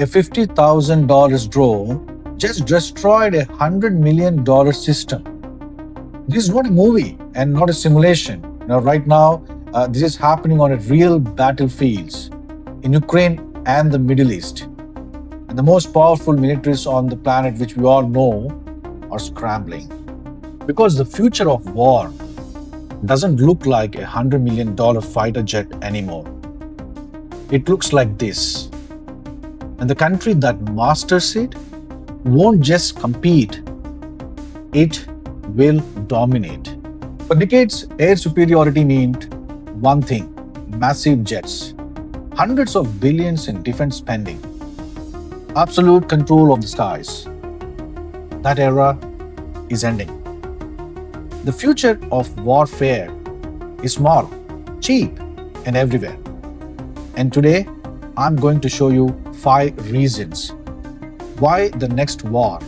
A $50,000 drone just destroyed $100 million system. This is not a movie and not a simulation. Right now, this is happening on a real battlefields in Ukraine and the Middle East. And the most powerful militaries on the planet, which we all know, are scrambling. Because the future of war doesn't look like $100 million fighter jet anymore. It looks like this. And the country that masters it won't just compete, it will dominate. For decades, air superiority meant one thing: massive jets, hundreds of billions in defense spending, absolute control of the skies. That era is ending. The future of warfare is small, cheap, and everywhere. And today, I'm going to show you 5 reasons why the next war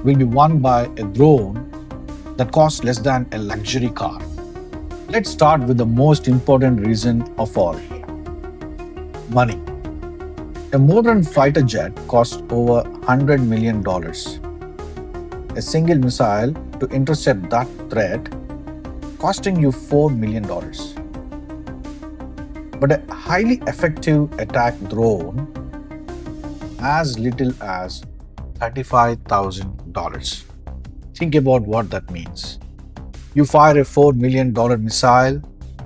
will be won by a drone that costs less than a luxury car. Let's start with the most important reason of all: money. A modern fighter jet costs over $100 million. A single missile to intercept that threat costing you $4 million. But a highly effective attack drone, as little as $35,000. Think about what that means. You fire a $4 million missile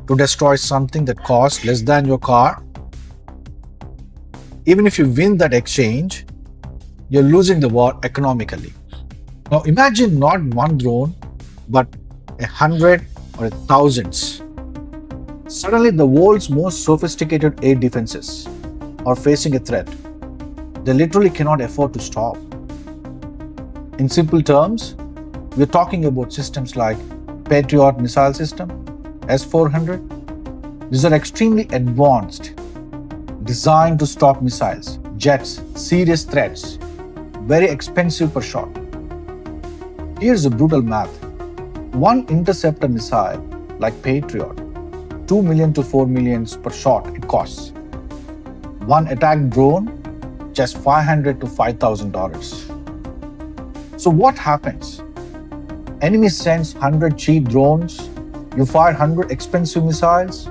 to destroy something that costs less than your car. Even if you win that exchange, you're losing the war economically. Now imagine not one drone, but 100 or thousands. Suddenly the world's most sophisticated air defenses are facing a threat they literally cannot afford to stop. In simple terms, we're talking about systems like Patriot missile system, S-400. These are extremely advanced, designed to stop missiles, jets, serious threats, very expensive per shot. Here's the brutal math. One interceptor missile like Patriot, 2 million to 4 million per shot it costs. One attack drone, just $500 to $5,000. So what happens? Enemy sends 100 cheap drones, you fire 100 expensive missiles,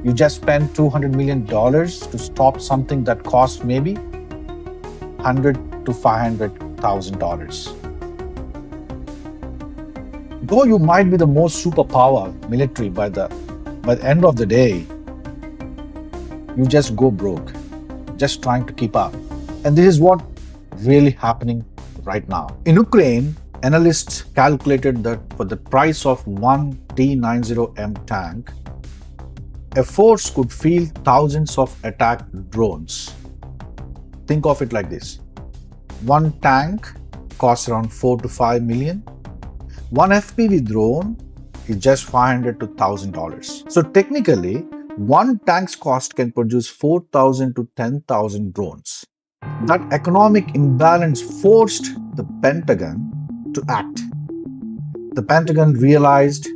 you just spend $200 million to stop something that costs maybe $100 to $500,000. Though you might be the most superpower military, by the end of the day, you just go broke, just trying to keep up. And this is what really happening right now. In Ukraine, analysts calculated that for the price of one T-90M tank, a force could field thousands of attack drones. Think of it like this. One tank costs around 4 to 5 million. One FPV drone is just $500 to $1,000. So technically, one tank's cost can produce 4,000 to 10,000 drones. That economic imbalance forced the Pentagon to act. The Pentagon realized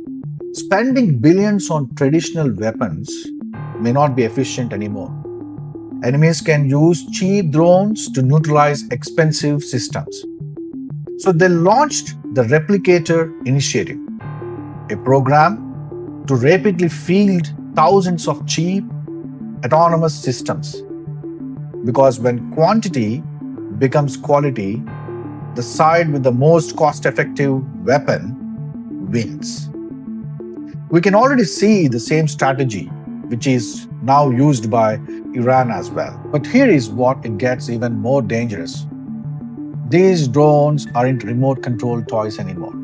spending billions on traditional weapons may not be efficient anymore. Enemies can use cheap drones to neutralize expensive systems. So they launched the Replicator Initiative, a program to rapidly field thousands of cheap autonomous systems. Because when quantity becomes quality, the side with the most cost-effective weapon wins. We can already see the same strategy, which is now used by Iran as well. But here is what it gets even more dangerous. These drones aren't remote control toys anymore.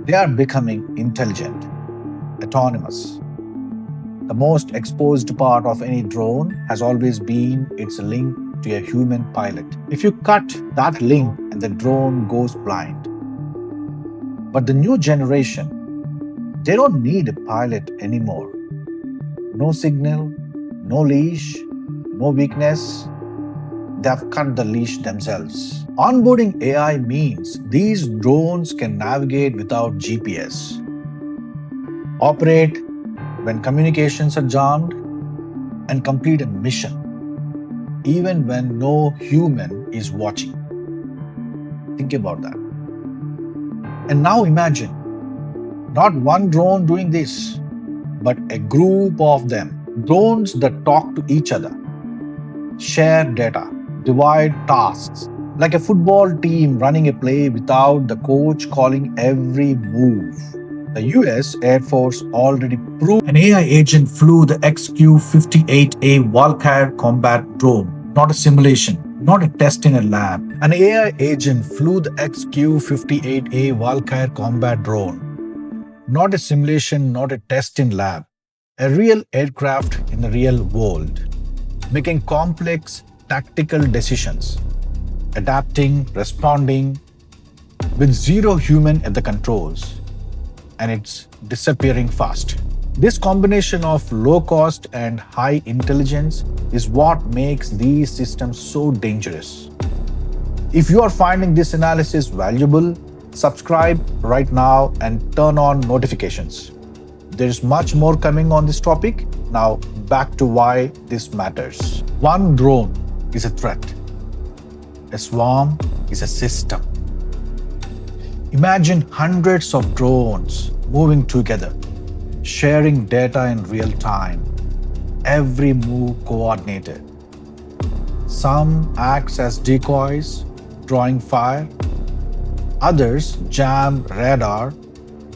They are becoming intelligent, autonomous. The most exposed part of any drone has always been its link to a human pilot. If you cut that link and the drone goes blind. But the new generation, they don't need a pilot anymore. No signal, no leash, no weakness. They have cut the leash themselves. Onboarding AI means these drones can navigate without GPS, operate when communications are jammed, and complete a mission even when no human is watching. Think about that. And now imagine not one drone doing this, but a group of them. Drones that talk to each other, share data, divide tasks, like a football team running a play without the coach calling every move. The US Air Force already proved an AI agent flew the XQ-58A Valkyr combat drone, not a simulation, not a test in a lab. An AI agent flew the XQ-58A Valkyr combat drone, not a simulation, not a test in lab. A real aircraft in the real world, making complex tactical decisions, adapting, responding with zero human at the controls, and it's disappearing fast. This combination of low cost and high intelligence is what makes these systems so dangerous. If you are finding this analysis valuable, subscribe right now and turn on notifications. There is much more coming on this topic. Now back to why this matters. One drone is a threat. A swarm is a system. Imagine hundreds of drones moving together, sharing data in real time, every move coordinated. Some acts as decoys, drawing fire. Others jam radar,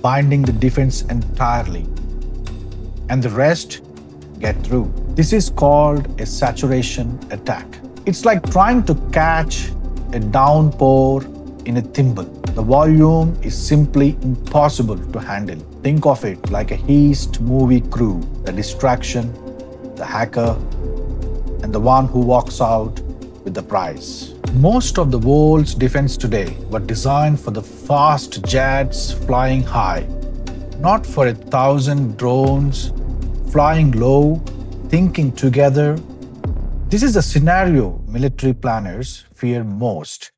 binding the defense entirely. And the rest get through. This is called a saturation attack. It's like trying to catch a downpour in a thimble. The volume is simply impossible to handle. Think of it like a heist movie crew, the distraction, the hacker, and the one who walks out with the prize. Most of the world's defense today were designed for the fast jets flying high, not for 1,000 drones flying low, thinking together. This is the scenario military planners fear most,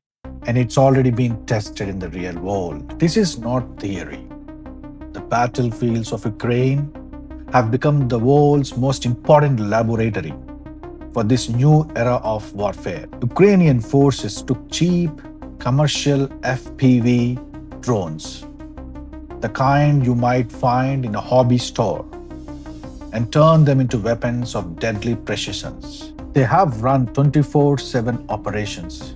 and it's already being tested in the real world. This is not theory. The battlefields of Ukraine have become the world's most important laboratory for this new era of warfare. Ukrainian forces took cheap commercial FPV drones, the kind you might find in a hobby store, and turned them into weapons of deadly precision. They have run 24/7 operations,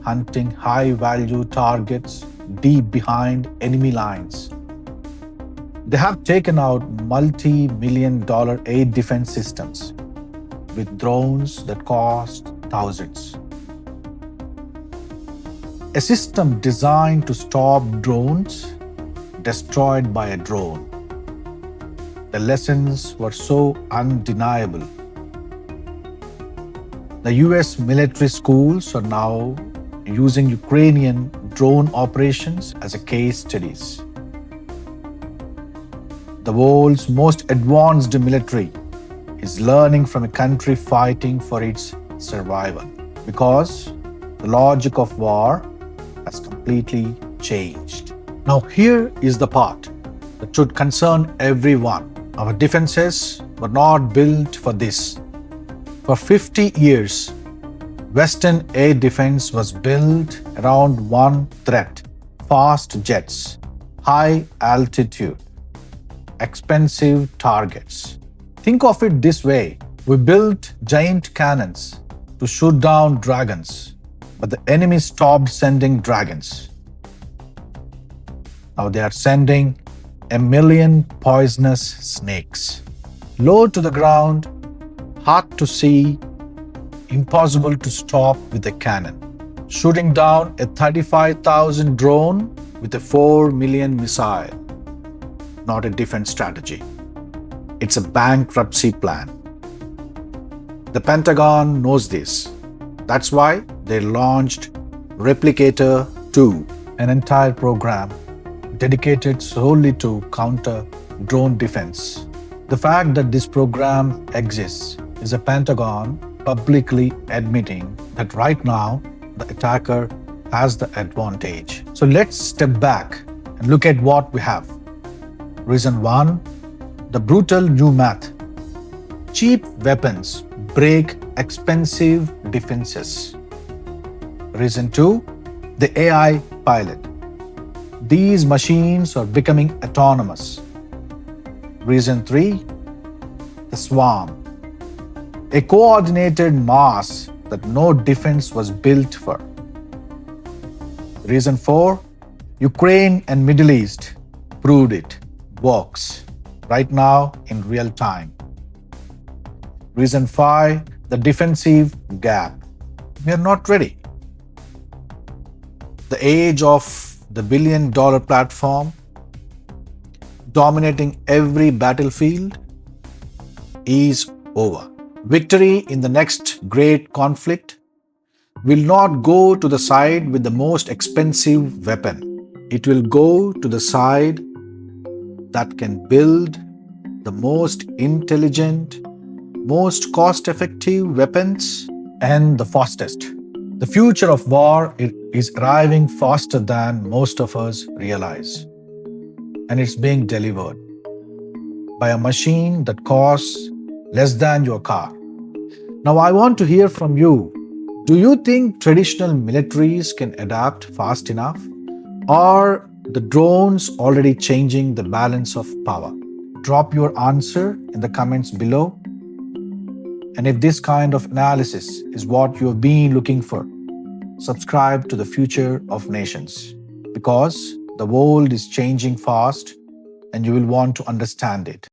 hunting high-value targets deep behind enemy lines. They have taken out multi-million-dollar air defense systems with drones that cost thousands. A system designed to stop drones destroyed by a drone. The lessons were so undeniable. The US military schools are now using Ukrainian drone operations as a case studies. The world's most advanced military is learning from a country fighting for its survival, because the logic of war has completely changed. Now here is the part that should concern everyone. Our defenses were not built for this. For 50 years, Western air defense was built around one threat: fast jets, high altitude, expensive targets. Think of it this way: we built giant cannons to shoot down dragons, but the enemy stopped sending dragons. Now they are sending 1 million poisonous snakes. Low to the ground, hard to see, impossible to stop with a cannon. Shooting down a 35,000 drone with a 4 million missile. Not a defense strategy. It's a bankruptcy plan. The Pentagon knows this. That's why they launched Replicator 2, an entire program dedicated solely to counter drone defense. The fact that this program exists is the Pentagon publicly admitting that right now the attacker has the advantage. So let's step back and look at what we have. Reason 1, the brutal new math. Cheap weapons break expensive defenses. Reason 2, the AI pilot. These machines are becoming autonomous. Reason 3, the swarm, a coordinated mass that no defense was built for. Reason 4, Ukraine and Middle East proved it works right now in real time. Reason 5, the defensive gap. We are not ready. The age of the billion-dollar platform dominating every battlefield is over. Victory in the next great conflict will not go to the side with the most expensive weapon. It will go to the side that can build the most intelligent, most cost-effective weapons and the fastest. The future of war is arriving faster than most of us realize. And it's being delivered by a machine that costs less than your car. Now, I want to hear from you. Do you think traditional militaries can adapt fast enough? Are the drones already changing the balance of power? Drop your answer in the comments below. And if this kind of analysis is what you've been looking for, subscribe to the Future of Nations, because the world is changing fast and you will want to understand it.